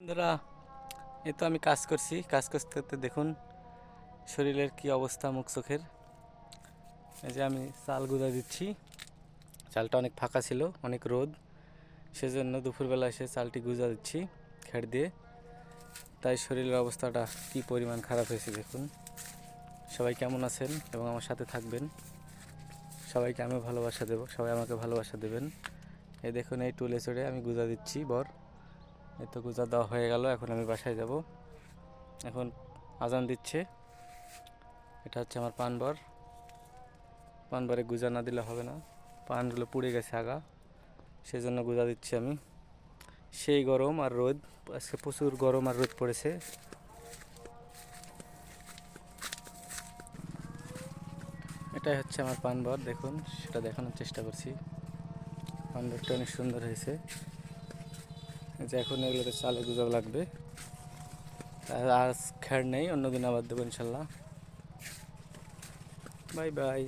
বন্ধুরা, এই তো আমি কাজ করছি। কাজ করতে করতে দেখুন শরীরের কি অবস্থা, মুখ চোখের। এই যে আমি চাল গুঁড়া দিচ্ছি। চালটা অনেক ফাঁকা ছিল, অনেক রোদ, সেজন্য দুপুরবেলা এসে চালটি গুঁজা দিচ্ছি খেড় দিয়ে। তাই শরীরের অবস্থাটা কি পরিমাণ খারাপ হয়েছে দেখুন। সবাই কেমন আছেন এবং আমার সাথে থাকবেন। সবাইকে আমি ভালোবাসা দেব, সবাই আমাকে ভালোবাসা দেবেন। এই দেখুন, এই টুলে চড়ে আমি গুঁজা দিচ্ছি বর। এই তো গুঁজা দেওয়া হয়ে গেল, এখন আমি বাসায় যাব। এখন আজান দিচ্ছে। এটা হচ্ছে আমার পানবর। পানবরে গুঁজা না দিলে হবে না, পানগুলো পুড়ে গেছে আগা, সেজন্য গুঁজা দিচ্ছি আমি। সেই গরম আর রোদ, আজকে প্রচুর গরম আর রোদ পড়েছে। এটাই হচ্ছে আমার পানবর, দেখুন, সেটা দেখানোর চেষ্টা করছি। পানবরটা অনেক সুন্দর হয়েছে। যে এখন এগুলোতে চালে গুঁজা লাগবে। আজ খের নেই, অন্যদিন আবার দেবো ইনশাল্লাহ। Bye bye.